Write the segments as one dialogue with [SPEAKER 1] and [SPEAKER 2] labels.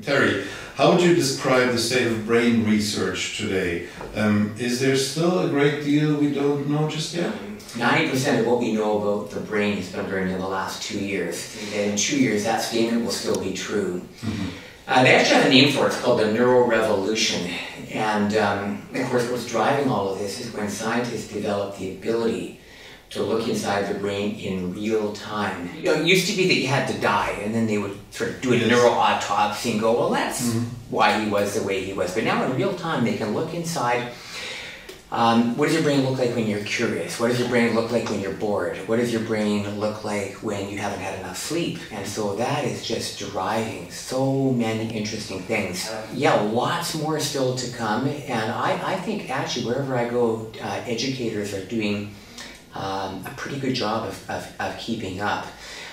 [SPEAKER 1] Terry, how would you describe the state of brain research today? Is there still a great deal we don't know just yet?
[SPEAKER 2] 90% of what we know about the brain has been learned in the last 2 years. And in 2 years, that statement will still be true. They actually have a name for it. It's called the neural revolution. And of course, what's driving all of this is when scientists develop the ability to look inside the brain in real time. You know, it used to be that you had to die, and then they would sort of do a neural autopsy and go, well, that's why he was the way he was. But now in real time, they can look inside. What does your brain look like when you're curious? What does your brain look like when you're bored? What does your brain look like when you haven't had enough sleep? And so that is just driving so many interesting things. Yeah, lots more still to come. And I think actually wherever I go, educators are doing a pretty good job of keeping up.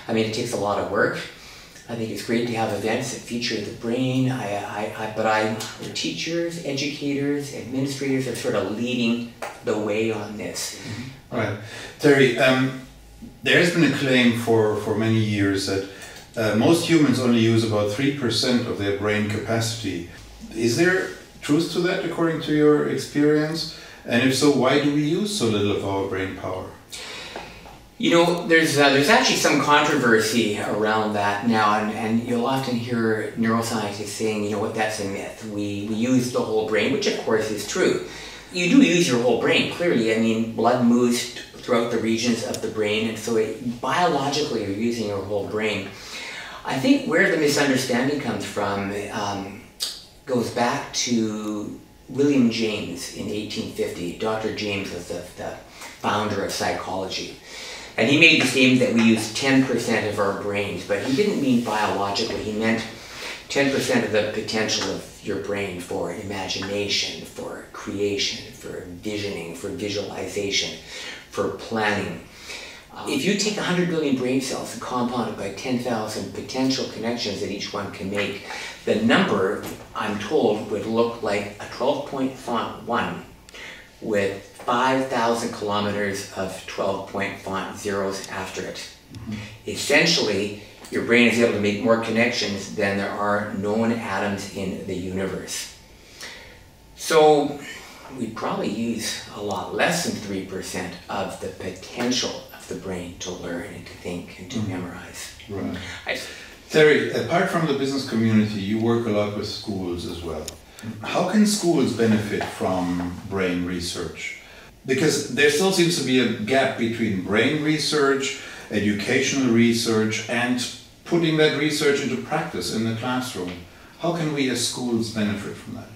[SPEAKER 2] I mean, it takes a lot of work. I think it's great to have events that feature the brain, the teachers, educators, administrators are sort of leading the way on this.
[SPEAKER 1] Right. Terry, there has been a claim for many years that most humans only use about 3% of their brain capacity. Is there truth to that according to your experience? And if so, why do we use so little of our brain power?
[SPEAKER 2] You know, there's actually some controversy around that now, and you'll often hear neuroscientists saying, you know what, that's a myth. We use the whole brain, which of course is true. You do use your whole brain, clearly. I mean, blood moves throughout the regions of the brain, and so biologically you're using your whole brain. I think where the misunderstanding comes from goes back to William James in 1850. Dr. James was the founder of psychology. And he made the statement that we use 10% of our brains, but he didn't mean biologically. He meant 10% of the potential of your brain for imagination, for creation, for visioning, for visualization, for planning. If you take 100 billion brain cells and compound it by 10,000 potential connections that each one can make, the number, I'm told, would look like a 12-point font 1 with 5,000 kilometers of 12-point font zeros after it. Essentially, your brain is able to make more connections than there are known atoms in the universe. So we probably use a lot less than 3% of the potential of the brain to learn and to think and to memorize.
[SPEAKER 1] Right. Terry, apart from the business community, you work a lot with schools as well. How can schools benefit from brain research? Because there still seems to be a gap between brain research, educational research, and putting that research into practice in the classroom. How can we as schools benefit from that?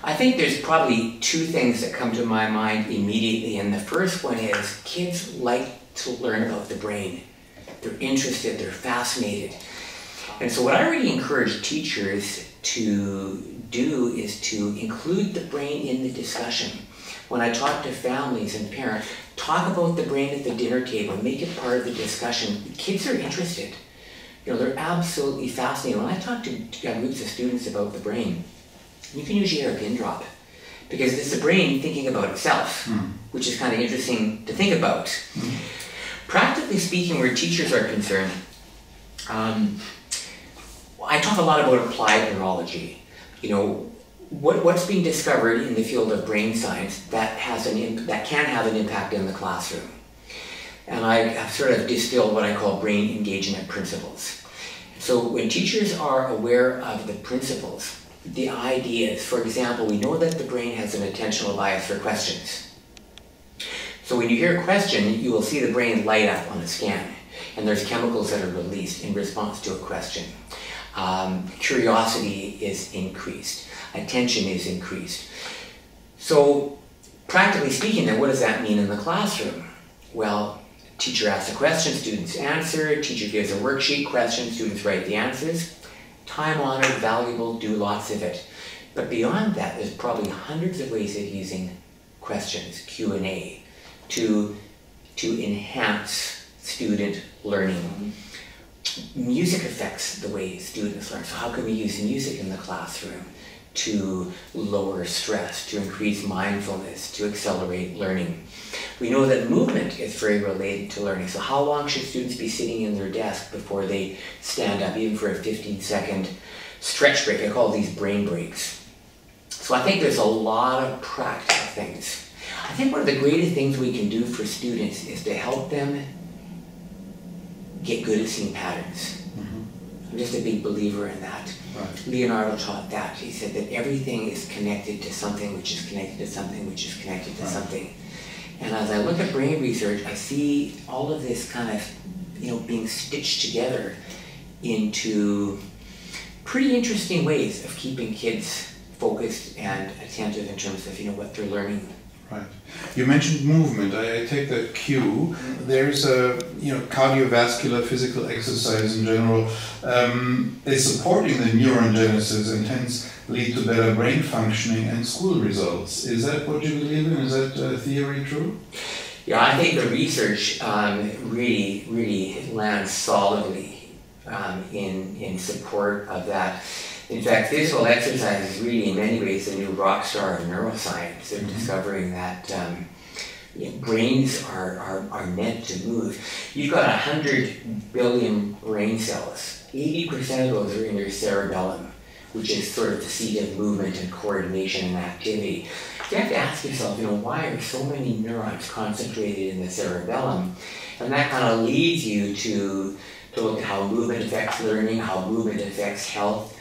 [SPEAKER 2] I think there's probably two things that come to my mind immediately, and the first one is kids like to learn about the brain. They're interested, they're fascinated. And so what I really encourage teachers to do is to include the brain in the discussion. When I talk to families and parents, talk about the brain at the dinner table, make it part of the discussion. Kids are interested. You know, they're absolutely fascinated. When I talk to groups of students about the brain, you can usually hear a pin drop because it's the brain thinking about itself, which is kind of interesting to think about. Practically speaking, where teachers are concerned, I talk a lot about applied neurology. You know, what's being discovered in the field of brain science that can have an impact in the classroom. And I have sort of distilled what I call brain engagement principles. So when teachers are aware of the principles, the ideas, for example, we know that the brain has an attentional bias for questions. So when you hear a question, you will see the brain light up on a scan, and there's chemicals that are released in response to a question. Curiosity is increased. Attention is increased. So practically speaking, then what does that mean in the classroom? Well, teacher asks a question, students answer, teacher gives a worksheet, question, students write the answers. Time-honored, valuable, do lots of it. But beyond that, there's probably hundreds of ways of using questions, Q&A, to enhance student learning. Music affects the way students learn. So how can we use music in the classroom to lower stress, to increase mindfulness, to accelerate learning? We know that movement is very related to learning. So how long should students be sitting in their desk before they stand up, even for a 15-second stretch break. I call these brain breaks. So I think there's a lot of practical things. I think one of the greatest things we can do for students is to help them get good at seeing patterns. I'm just a big believer in that.
[SPEAKER 1] Right.
[SPEAKER 2] Leonardo taught that. He said that everything is connected to something which is connected to something which is connected to something. And as I look at brain research, I see all of this kind of, being stitched together into pretty interesting ways of keeping kids focused and attentive in terms of, what they're learning.
[SPEAKER 1] Right. You mentioned movement. I take that cue. There's a cardiovascular physical exercise in general is supporting the neurogenesis and hence lead to better brain functioning and school results. Is that what you believe in? Is that theory true?
[SPEAKER 2] Yeah, I think the research really lands solidly in support of that. In fact, physical exercise is really in many ways the new rock star of neuroscience. They're discovering that brains are meant to move. You've got 100 billion brain cells. 80% of those are in your cerebellum, which is sort of the seat of movement and coordination and activity. You have to ask yourself, why are so many neurons concentrated in the cerebellum? And that kind of leads you to look at how movement affects learning, how movement affects health.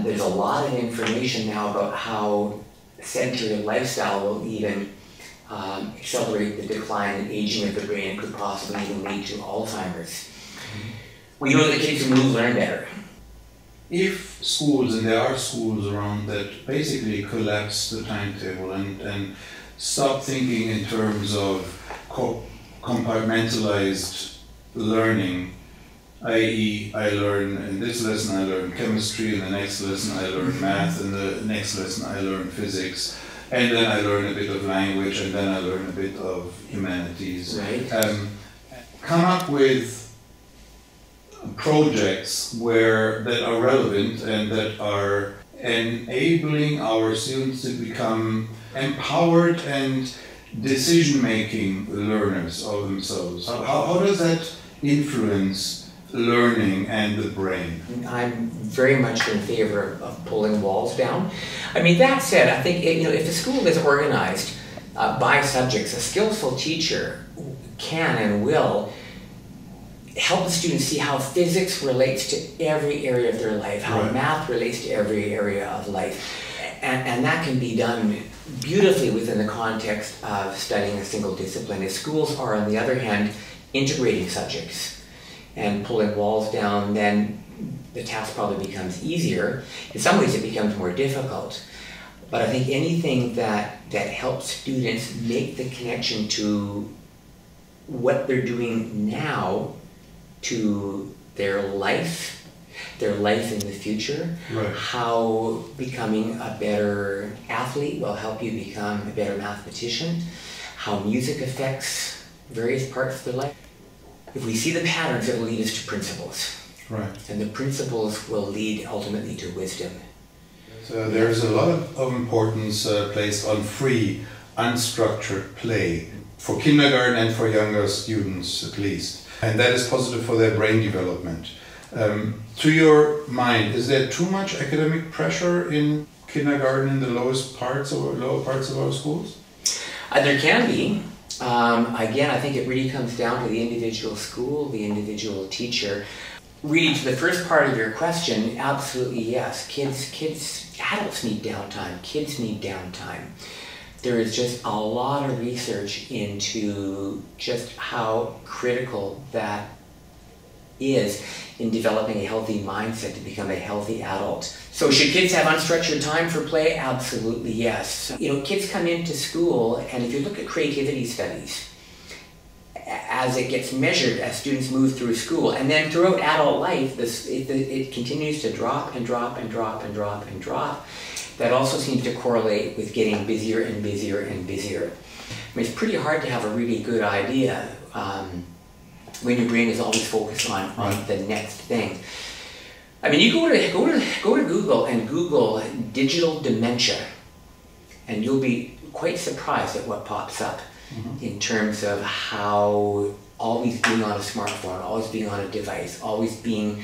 [SPEAKER 2] There's a lot of information now about how sedentary lifestyle will even accelerate the decline and aging of the brain and could possibly even lead to Alzheimer's. We know that kids who move learn better.
[SPEAKER 1] If schools, and there are schools around that basically collapse the timetable and stop thinking in terms of compartmentalized learning, i.e. I learn in this lesson I learn chemistry, in the next lesson I learn math, in the next lesson I learn physics, and then I learn a bit of language, and then I learn a bit of humanities.
[SPEAKER 2] Right.
[SPEAKER 1] Come up with projects that are relevant and that are enabling our students to become empowered and decision-making learners of themselves. How does that influence learning and the brain?
[SPEAKER 2] I'm very much in favor of pulling walls down. I mean, that said, I think if the school is organized by subjects, a skillful teacher can and will help the students see how physics relates to every area of their life, how math relates to every area of life. And that can be done beautifully within the context of studying a single discipline. If schools are, on the other hand, integrating subjects and pulling walls down, then the task probably becomes easier. In some ways it becomes more difficult. But I think anything that helps students make the connection to what they're doing now to their life in the future, how becoming a better athlete will help you become a better mathematician, how music affects various parts of their life. If we see the patterns, it will lead us to principles.
[SPEAKER 1] Right.
[SPEAKER 2] And the principles will lead ultimately to wisdom.
[SPEAKER 1] So there's a lot of importance placed on free, unstructured play for kindergarten and for younger students at least. And that is positive for their brain development. To your mind, is there too much academic pressure in kindergarten in the lower parts of our schools?
[SPEAKER 2] There can be. Again, I think it really comes down to the individual school, the individual teacher. Really, to the first part of your question, absolutely yes. Adults need downtime. Kids need downtime. There is just a lot of research into just how critical that is in developing a healthy mindset to become a healthy adult. So should kids have unstructured time for play? Absolutely yes. Kids come into school, and if you look at creativity studies, as it gets measured as students move through school, and then throughout adult life, it continues to drop and drop and drop and drop and drop. That also seems to correlate with getting busier and busier and busier. I mean, it's pretty hard to have a really good idea when your brain is always focused on the next thing. I mean, you go to Google and Google digital dementia, and you'll be quite surprised at what pops up in terms of how always being on a smartphone, always being on a device, always being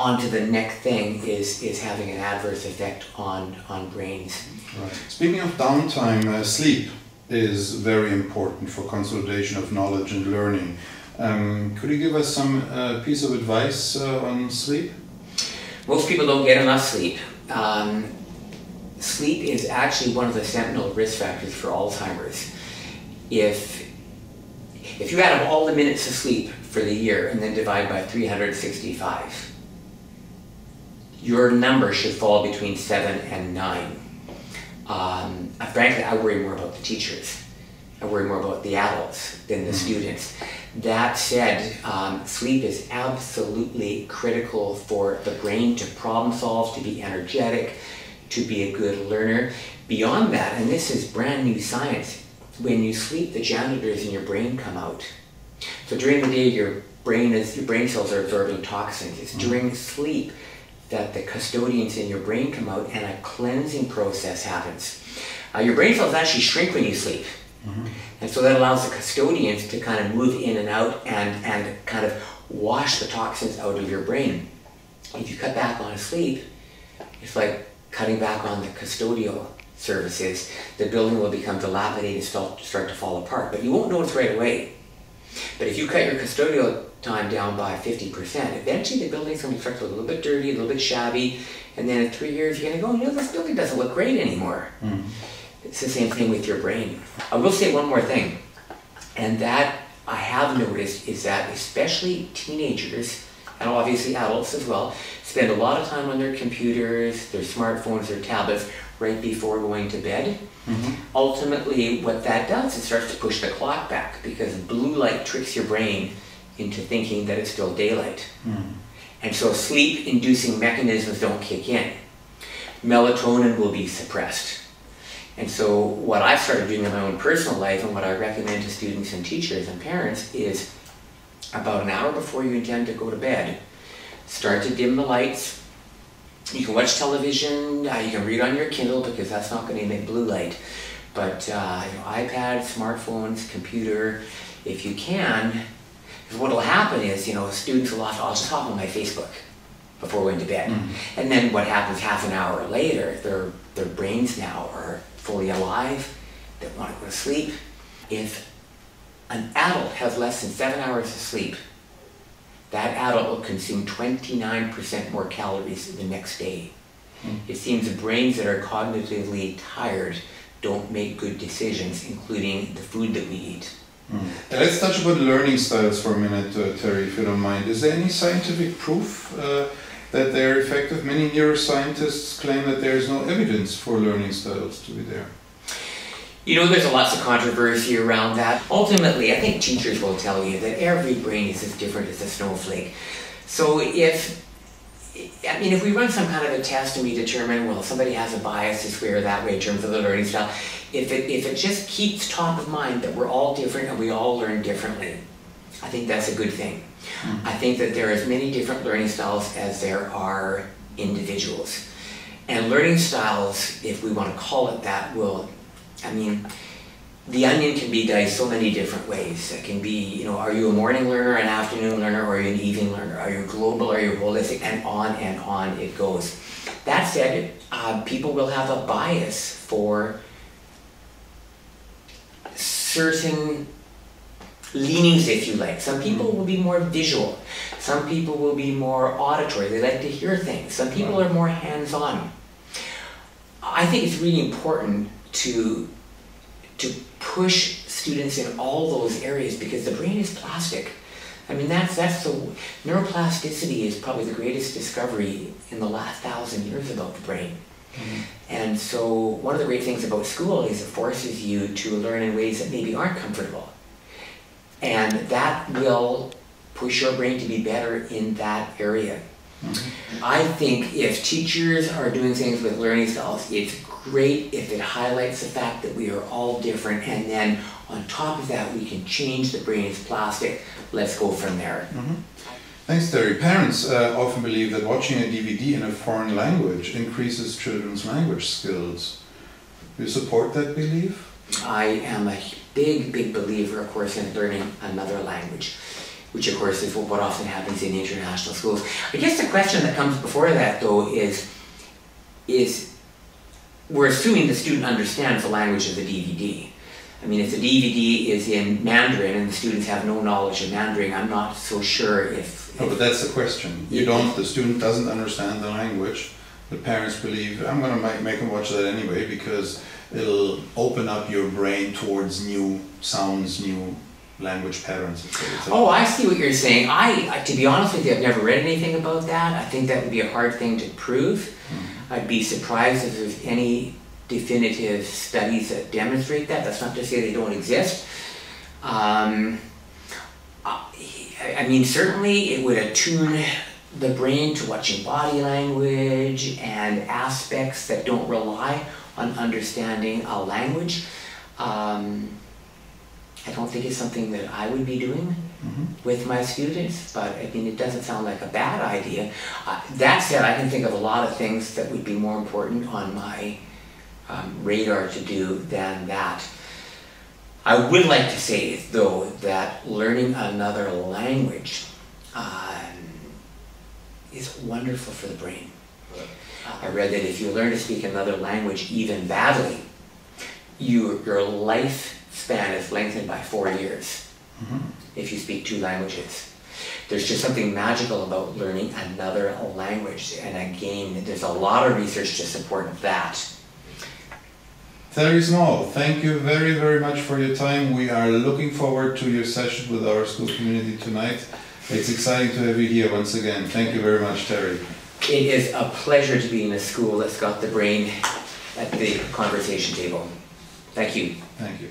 [SPEAKER 2] onto the next thing is having an adverse effect on brains.
[SPEAKER 1] Right. Speaking of downtime, sleep is very important for consolidation of knowledge and learning. Could you give us some piece of advice on sleep?
[SPEAKER 2] Most people don't get enough sleep. Sleep is actually one of the seminal risk factors for Alzheimer's. If you add up all the minutes of sleep for the year and then divide by 365, your number should fall between 7 and 9. Frankly, I worry more about the teachers. I worry more about the adults than the students. That said, sleep is absolutely critical for the brain to problem solve, to be energetic, to be a good learner. Beyond that, and this is brand new science, when you sleep, the janitors in your brain come out. So during the day, your brain cells are absorbing toxins. It's during sleep that the custodians in your brain come out and a cleansing process happens. Your brain cells actually shrink when you sleep. And so that allows the custodians to kind of move in and out and kind of wash the toxins out of your brain. If you cut back on sleep, it's like cutting back on the custodial services. The building will become dilapidated and start to fall apart, but you won't notice right away. But if you cut your custodial time down by 50%, eventually the building's going to start to look a little bit dirty, a little bit shabby, and then in 3 years you're going to go, this building doesn't look great anymore. It's the same thing with your brain. I will say one more thing, and that I have noticed is that especially teenagers, and obviously adults as well, spend a lot of time on their computers, their smartphones, their tablets, right before going to bed. Ultimately, what that does, it starts to push the clock back because blue light tricks your brain into thinking that it's still daylight. And so sleep-inducing mechanisms don't kick in. Melatonin will be suppressed. And so what I've started doing in my own personal life and what I recommend to students and teachers and parents is about an hour before you intend to go to bed, start to dim the lights. You can watch television, you can read on your Kindle because that's not going to emit blue light. But iPad, smartphones, computer, if you can, because what will happen is, students will I'll just hop on my Facebook before going to bed. And then what happens half an hour later, their brains now are fully alive, they want to go to sleep. If an adult has less than 7 hours of sleep, that adult will consume 29% more calories the next day. It seems the brains that are cognitively tired don't make good decisions, including the food that we eat.
[SPEAKER 1] Let's touch upon learning styles for a minute, Terry, if you don't mind. Is there any scientific proof that they're effective? Many neuroscientists claim that there is no evidence for learning styles to be there.
[SPEAKER 2] There's lots of controversy around that. Ultimately, I think teachers will tell you that every brain is as different as a snowflake. So if we run some kind of a test and we determine, well, somebody has a bias this way or that way in terms of the learning style, if it just keeps top of mind that we're all different and we all learn differently, I think that's a good thing. I think that there are as many different learning styles as there are individuals. And learning styles, if we want to call it that, the onion can be diced so many different ways. It can be, are you a morning learner, an afternoon learner, or are you an evening learner? Are you global, are you holistic, and on it goes. That said, people will have a bias for certain leanings, if you like. Some people will be more visual. Some people will be more auditory. They like to hear things. Some people are more hands-on. I think it's really important to push students in all those areas because the brain is plastic. That's the neuroplasticity is probably the greatest discovery in the last 1,000 years about the brain. And so one of the great things about school is it forces you to learn in ways that maybe aren't comfortable. And that will push your brain to be better in that area. I think if teachers are doing things with learning styles, it's great if it highlights the fact that we are all different, and then on top of that we can change the brain's plastic. Let's go from there.
[SPEAKER 1] Thanks, Terry. Parents often believe that watching a DVD in a foreign language increases children's language skills. Do you support that belief?
[SPEAKER 2] I am a big believer, of course, in learning another language. which of course is what often happens in international schools. I guess the question that comes before that, though, is we're assuming the student understands the language of the DVD. I mean, if the DVD is in Mandarin and the students have no knowledge of Mandarin, I'm not so sure if...
[SPEAKER 1] No, but that's the question. The student doesn't understand the language. The parents believe, I'm going to make them watch that anyway because it'll open up your brain towards new sounds, new language patterns.
[SPEAKER 2] Oh, I see what you're saying. To be honest with you, I've never read anything about that. I think that would be a hard thing to prove. I'd be surprised if there's any definitive studies that demonstrate that. That's not to say they don't exist. I mean, certainly it would attune the brain to watching body language and aspects that don't rely on understanding a language. I don't think it's something that I would be doing with my students, but I mean, it doesn't sound like a bad idea. That said, I can think of a lot of things that would be more important on my radar to do than that. I would like to say, though, that learning another language is wonderful for the brain. I read that if you learn to speak another language even badly, your lifespan is lengthened by 4 years if you speak 2 languages. There's just something magical about learning another language, and again, there's a lot of research to support that.
[SPEAKER 1] Terry Small, thank you very, very much for your time. We are looking forward to your session with our school community tonight. It's exciting to have you here once again. Thank you very much, Terry.
[SPEAKER 2] It is a pleasure to be in a school that's got the brain at the conversation table. Thank you.
[SPEAKER 1] Thank you.